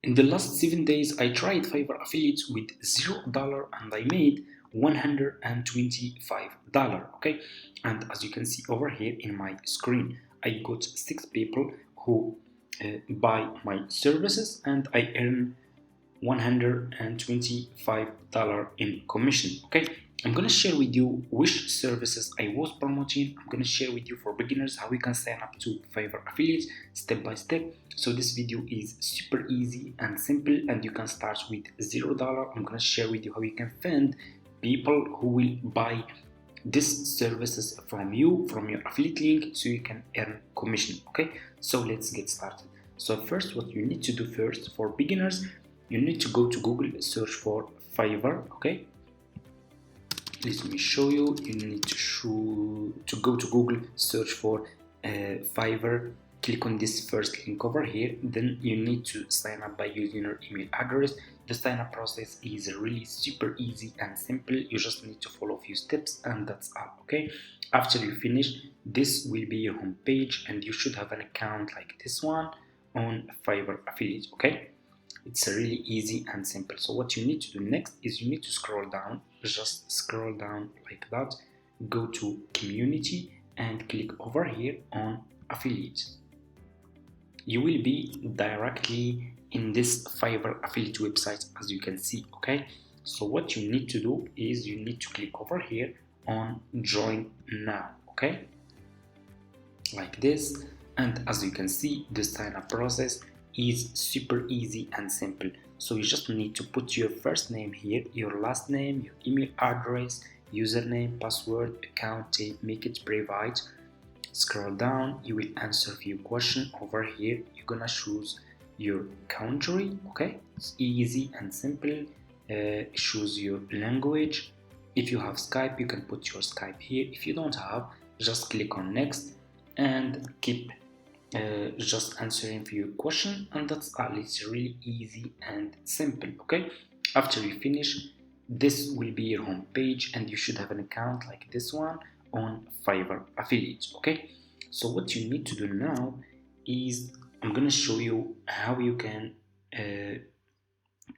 In the last 7 days, I tried Fiverr affiliates with $0 and I made $125. Okay, and as you can see over here in my screen, I got 6 people who buy my services and I earn $125 in commission. Okay, I'm gonna share with you which services I was promoting. I'm gonna share with you for beginners how you can sign up to Fiverr affiliates step by step. So this video is super easy and simple and you can start with $0. I'm gonna share with you how you can find people who will buy these services from you, from your affiliate link, so you can earn commission. Okay, so let's get started. So first, what you need to do first for beginners, you need to go to Google, search for Fiverr. Okay, let me show you. You need to go to Google, search for Fiverr, click on this first link over here. Then you need to sign up by using your email address. The sign up process is really super easy and simple. You just need to follow a few steps and that's all. Okay, after you finish, this will be your home page and you should have an account like this one on Fiverr affiliate. Okay, it's really easy and simple. So what you need to do next is you need to scroll down, just scroll down like that, go to community and click over here on affiliate. You will be directly in this Fiverr affiliate website, as you can see. Okay, so what you need to do is you need to click over here on join now. Okay, like this, and as you can see, the sign up process is super easy and simple. So you just need to put your first name here, your last name, your email address, username, password, account name, make it private. Scroll down, you will answer a few questions over here. You're gonna choose your country. Okay, it's easy and simple. Choose your language. If you have Skype, you can put your Skype here. If you don't have, just click on next and keep just answering few questions, and that's all. It's really easy and simple. Okay, after you finish, this will be your home page and you should have an account like this one on Fiverr affiliates. Okay, so what you need to do now is I'm gonna show you how you can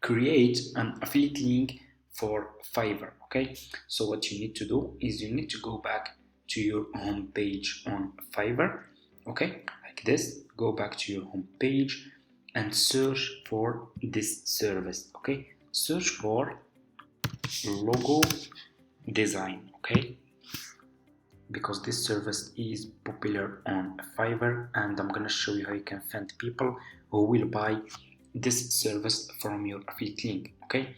create an affiliate link for Fiverr. Okay, so what you need to do is you need to go back to your home page on Fiverr. Okay, like this, go back to your home page and search for this service. Okay, search for logo design. Okay, because this service is popular on Fiverr and I'm gonna show you how you can find people who will buy this service from your affiliate link. Okay,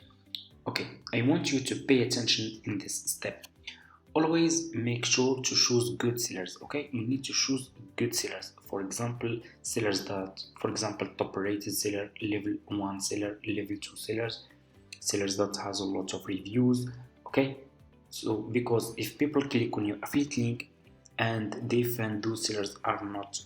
I want you to pay attention in this step. Always make sure to choose good sellers. Okay, you need to choose good sellers. For example, sellers that, for example, top rated seller, level 1 seller, level 2 sellers, sellers that has a lot of reviews. Okay, so because if people click on your affiliate link and they find those sellers are not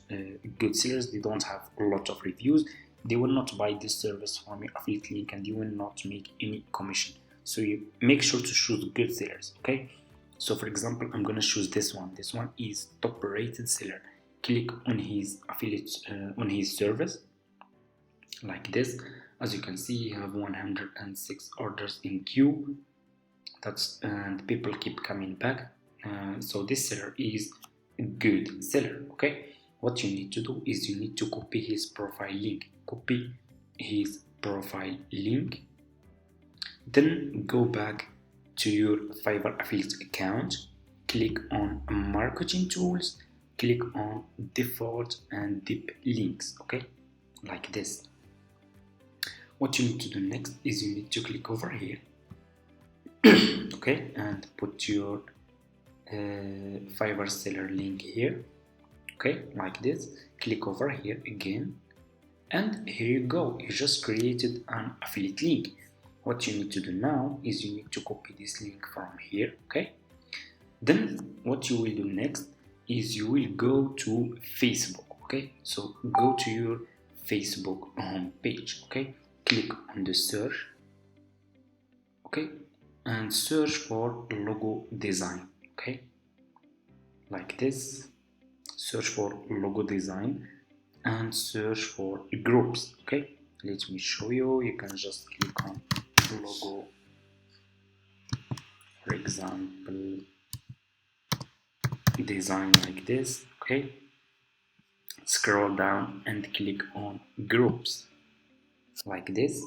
good sellers, they don't have a lot of reviews, they will not buy this service from your affiliate link and you will not make any commission. So you make sure to choose good sellers. Okay, so for example, I'm gonna choose this one. This one is top rated seller. Click on his affiliate on his service like this. As you can see, you have 106 orders in queue. That's and people keep coming back. So this seller is a good seller. Okay, what you need to do is you need to copy his profile link. Copy his profile link. Then go back to your Fiverr affiliate account. Click on marketing tools. Click on default and deep links. Okay, like this. What you need to do next is you need to click over here. Okay, and put your Fiverr seller link here. Okay, like this. Click over here again, and here you go. You just created an affiliate link. What you need to do now is you need to copy this link from here. Okay, then what you will do next is you will go to Facebook. Okay, so go to your Facebook home page. Okay, click on the search. Okay, and search for logo design. Okay, like this. Search for logo design and search for groups. Okay, Let me show you. You can just click on logo, for example, design like this. Okay, scroll down and click on groups like this,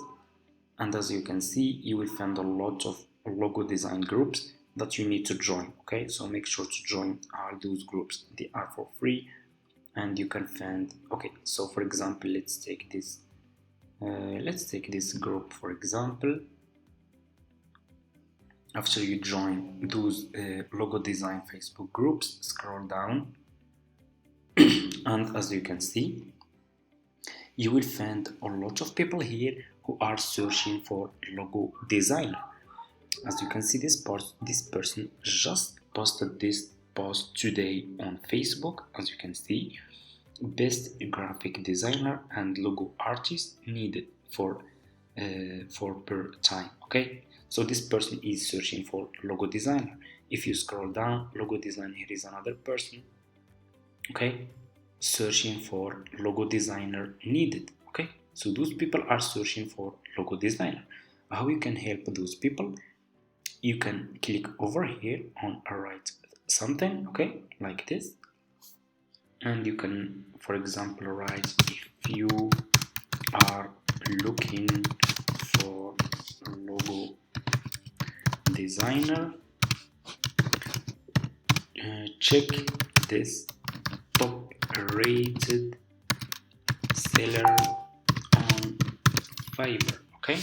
and as you can see, you will find a lot of logo design groups that you need to join. Okay, so make sure to join all those groups. They are for free, and you can find, okay, so for example, let's take this group, for example. After you join those logo design Facebook groups, scroll down, and as you can see, you will find a lot of people here who are searching for logo designer. As you can see, this person just posted this post today on Facebook. As you can see, best graphic designer and logo artist needed for per time. Okay, so this person is searching for logo designer. If you scroll down, logo designer, here is another person, okay, searching for logo designer needed. Okay, so those people are searching for logo designer. How you can help those people? You can click over here on write something, okay, like this, and you can, for example, write, if you are looking for logo designer, check this top rated seller on Fiverr, okay,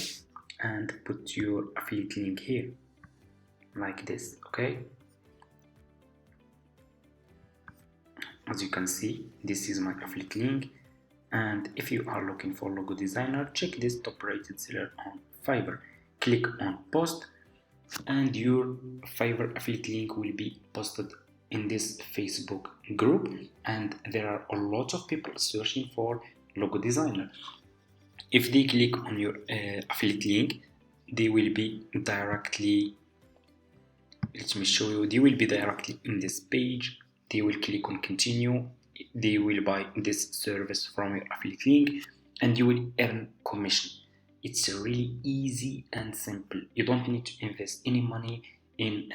and put your affiliate link here like this. Okay, as you can see, this is my affiliate link, and if you are looking for logo designer, check this top rated seller on Fiverr, click on post, and your Fiverr affiliate link will be posted in this Facebook group, and there are a lot of people searching for logo designer. If they click on your affiliate link, they will be directly, let me show you, they will be directly in this page. They will click on continue, they will buy this service from your affiliate link, and you will earn commission. It's really easy and simple. You don't need to invest any money in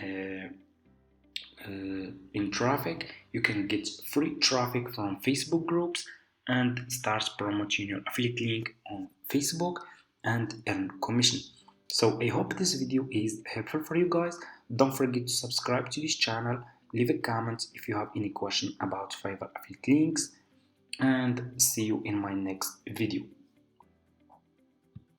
traffic. You can get free traffic from Facebook groups and start promoting your affiliate link on Facebook and earn commission. So I hope this video is helpful for you guys. Don't forget to subscribe to this channel, leave a comment if you have any question about Fiverr affiliate links, and see you in my next video.